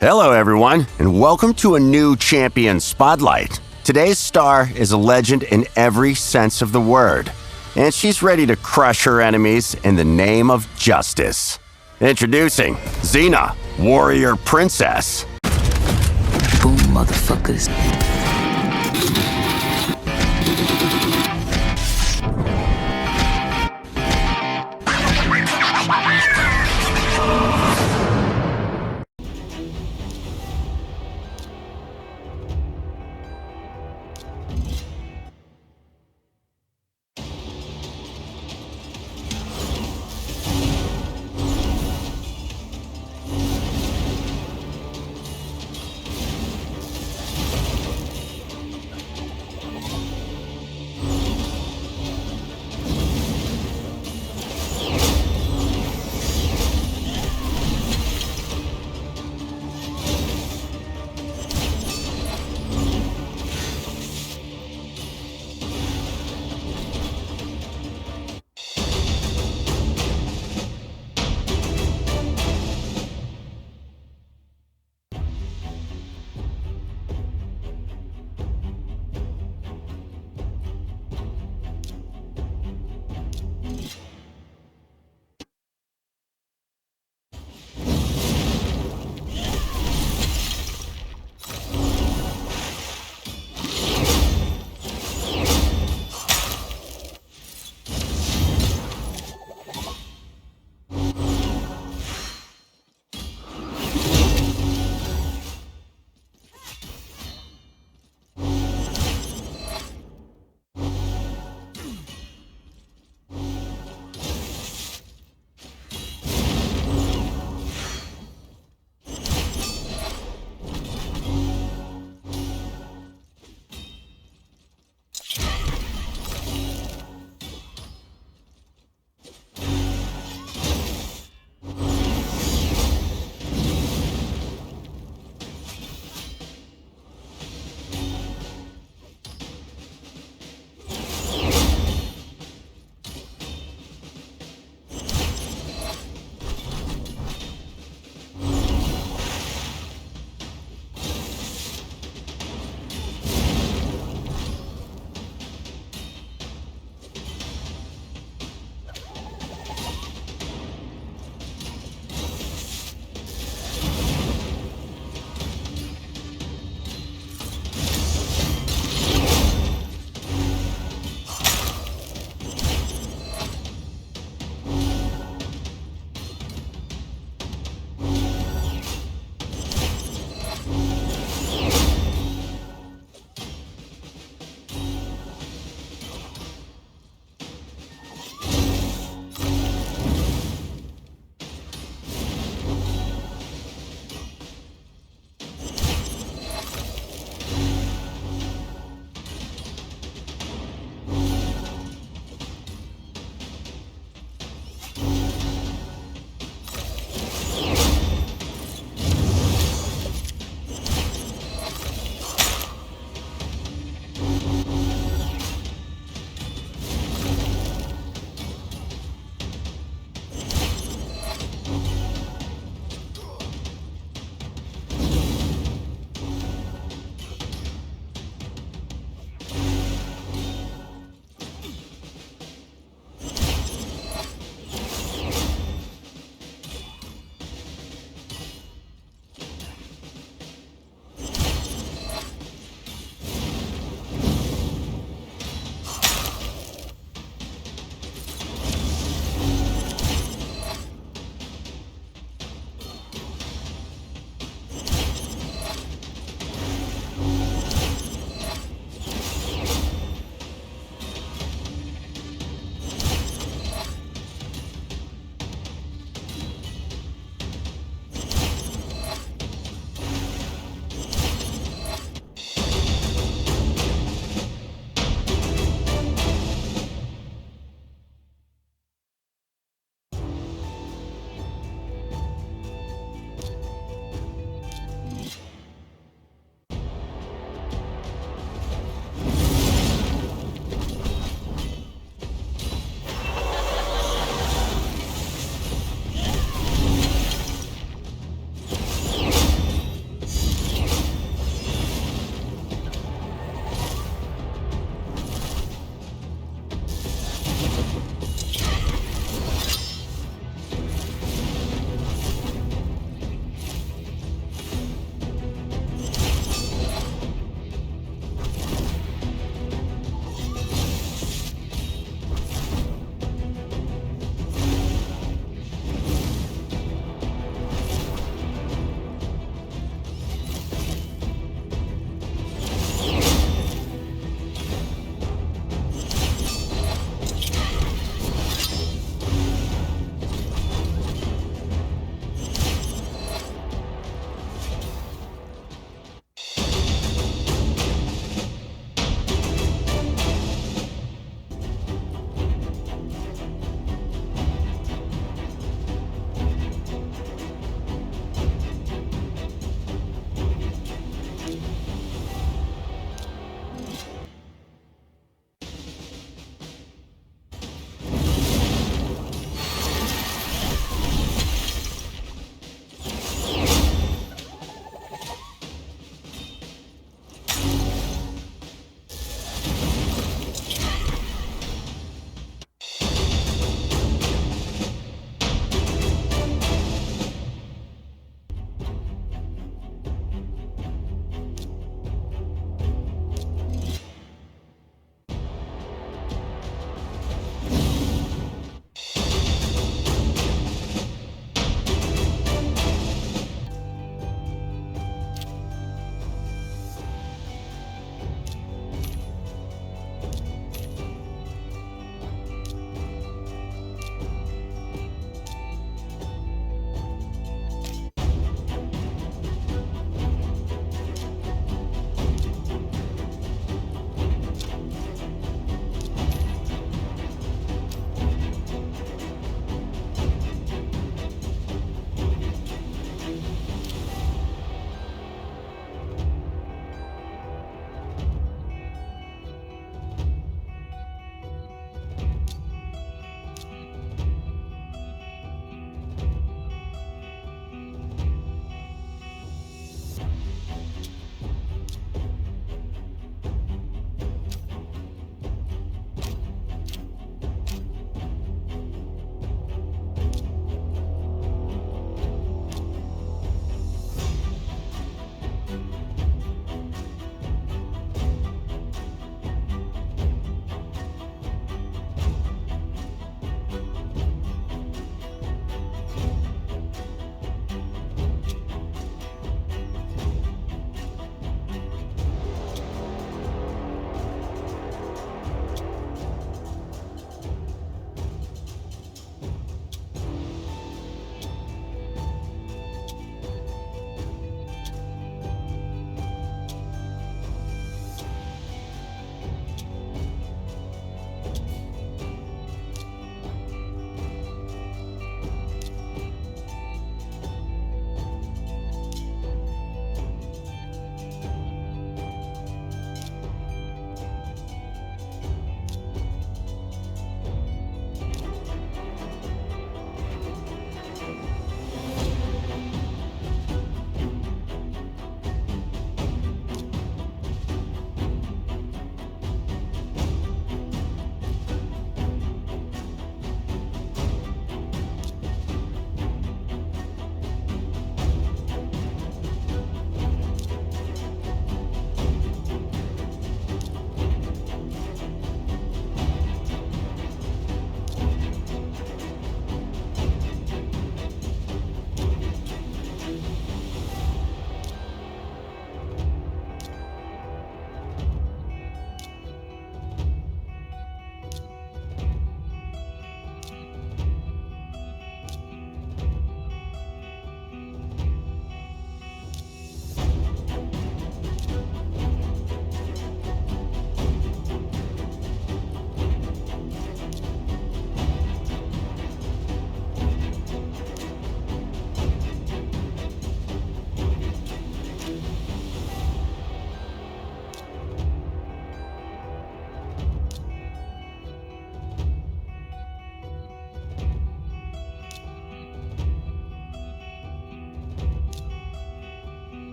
Hello everyone, and welcome to a new Champion Spotlight. Today's star is a legend in every sense of the word, and she's ready to crush her enemies in the name of justice. Introducing Xena, Warrior Princess. Boom, motherfuckers.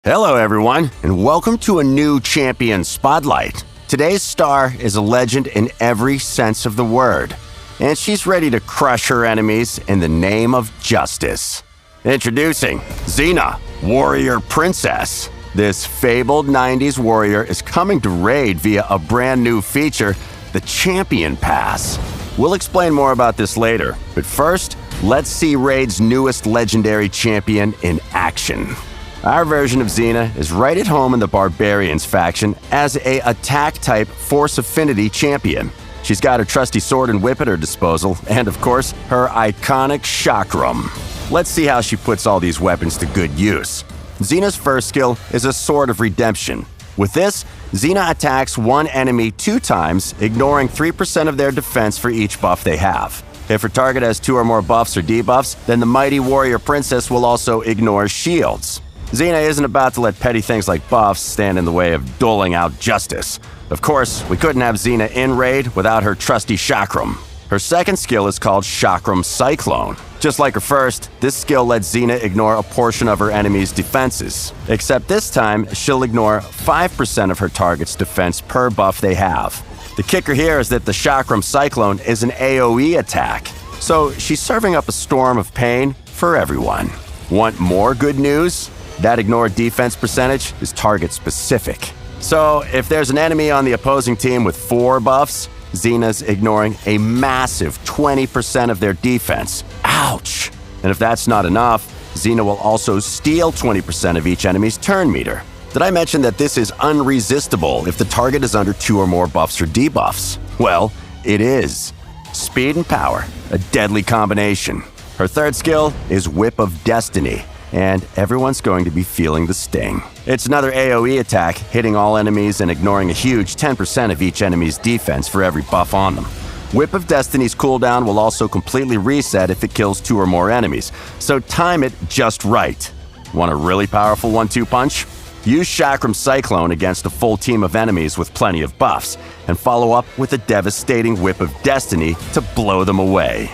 Hello everyone, and welcome to a new Champion Spotlight. Today's star is a legend in every sense of the word, and she's ready to crush her enemies in the name of justice. Introducing Xena, Warrior Princess. This fabled 90s warrior is coming to Raid via a brand new feature, the Champion Pass. We'll explain more about this later, but first, let's see Raid's newest legendary champion in action. Our version of Xena is right at home in the Barbarians faction as a attack-type Force Affinity champion. She's got her trusty sword and whip at her disposal, and of course, her iconic chakram. Let's see how she puts all these weapons to good use. Xena's first skill is a Sword of Redemption. With this, Xena attacks one enemy 2 times, ignoring 3% of their defense for each buff they have. If her target has 2 or more buffs or debuffs, then the mighty warrior princess will also ignore shields. Xena isn't about to let petty things like buffs stand in the way of doling out justice. Of course, we couldn't have Xena in Raid without her trusty chakram. Her second skill is called Chakram Cyclone. Just like her first, this skill lets Xena ignore a portion of her enemy's defenses. Except this time, she'll ignore 5% of her target's defense per buff they have. The kicker here is that the Chakram Cyclone is an AoE attack, so she's serving up a storm of pain for everyone. Want more good news? That ignored defense percentage is target specific. So if there's an enemy on the opposing team with 4 buffs, Xena's ignoring a massive 20% of their defense. Ouch! And if that's not enough, Xena will also steal 20% of each enemy's turn meter. Did I mention that this is unresistible if the target is under 2 or more buffs or debuffs? Well, it is. Speed and power, a deadly combination. Her third skill is Whip of Destiny, and everyone's going to be feeling the sting. It's another AoE attack, hitting all enemies and ignoring a huge 10% of each enemy's defense for every buff on them. Whip of Destiny's cooldown will also completely reset if it kills 2 or more enemies, so time it just right. Want a really powerful 1-2 punch? Use Chakram Cyclone against a full team of enemies with plenty of buffs, and follow up with a devastating Whip of Destiny to blow them away.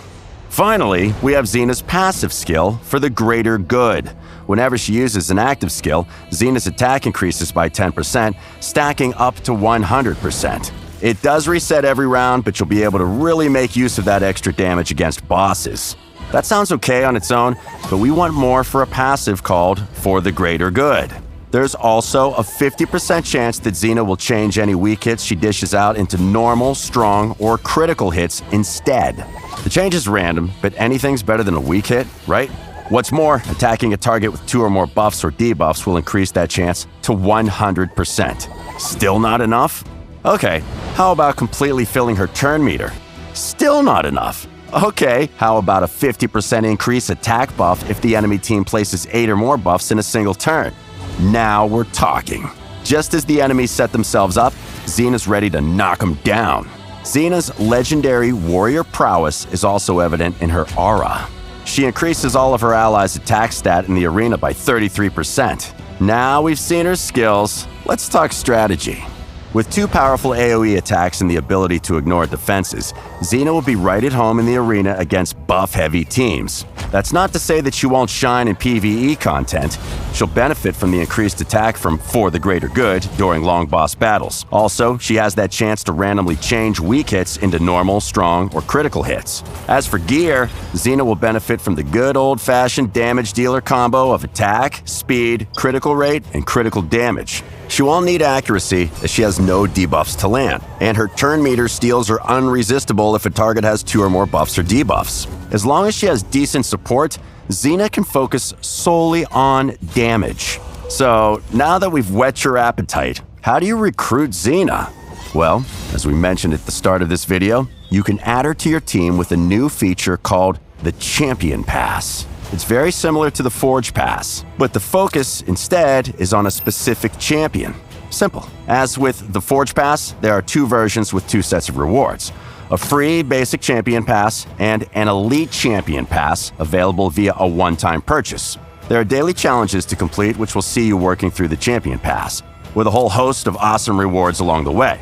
Finally, we have Xena's passive skill for the greater good. Whenever she uses an active skill, Xena's attack increases by 10%, stacking up to 100%. It does reset every round, but you'll be able to really make use of that extra damage against bosses. That sounds okay on its own, but we want more for a passive called For the Greater Good. There's also a 50% chance that Xena will change any weak hits she dishes out into normal, strong, or critical hits instead. The change is random, but anything's better than a weak hit, right? What's more, attacking a target with 2 or more buffs or debuffs will increase that chance to 100%. Still not enough? Okay, how about completely filling her turn meter? Still not enough. Okay, how about a 50% increase attack buff if the enemy team places 8 or more buffs in a single turn? Now we're talking. Just as the enemies set themselves up, Xena's ready to knock them down. Xena's legendary warrior prowess is also evident in her aura. She increases all of her allies' attack stat in the arena by 33%. Now we've seen her skills, let's talk strategy. With 2 powerful AoE attacks and the ability to ignore defenses, Xena will be right at home in the arena against buff-heavy teams. That's not to say that she won't shine in PvE content. She'll benefit from the increased attack from For the Greater Good during long boss battles. Also, she has that chance to randomly change weak hits into normal, strong, or critical hits. As for gear, Xena will benefit from the good old-fashioned damage dealer combo of attack, speed, critical rate, and critical damage. She won't need accuracy, as she has no debuffs to land, and her turn meter steals are unresistible if a target has 2 or more buffs or debuffs. As long as she has decent support, Xena can focus solely on damage. So, now that we've whet your appetite, how do you recruit Xena? Well, as we mentioned at the start of this video, you can add her to your team with a new feature called the Champion Pass. It's very similar to the Forge Pass, but the focus instead is on a specific champion. Simple. As with the Forge Pass, there are 2 versions with 2 sets of rewards. A free basic champion pass and an elite champion pass available via a one-time purchase. There are daily challenges to complete which will see you working through the champion pass, with a whole host of awesome rewards along the way.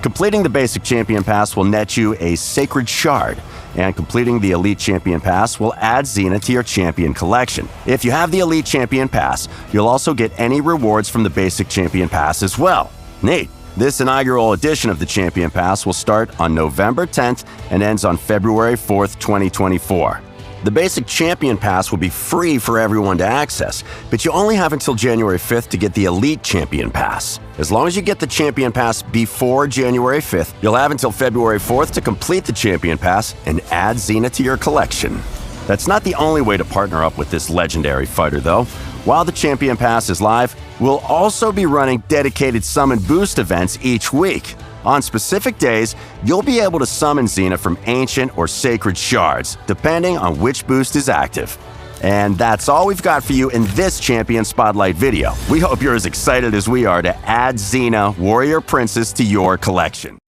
Completing the basic champion pass will net you a sacred shard, And completing the Elite Champion Pass will add Xena to your Champion collection. If you have the Elite Champion Pass, you'll also get any rewards from the Basic Champion Pass as well. Neat! This inaugural edition of the Champion Pass will start on November 10th and ends on February 4th, 2024. The Basic Champion Pass will be free for everyone to access, but you only have until January 5th to get the Elite Champion Pass. As long as you get the Champion Pass before January 5th, you'll have until February 4th to complete the Champion Pass and add Xena to your collection. That's not the only way to partner up with this legendary fighter, though. While the Champion Pass is live, we'll also be running dedicated Summon Boost events each week. On specific days, you'll be able to summon Xena from ancient or sacred shards, depending on which boost is active. And that's all we've got for you in this Champion Spotlight video. We hope you're as excited as we are to add Xena Warrior Princess to your collection.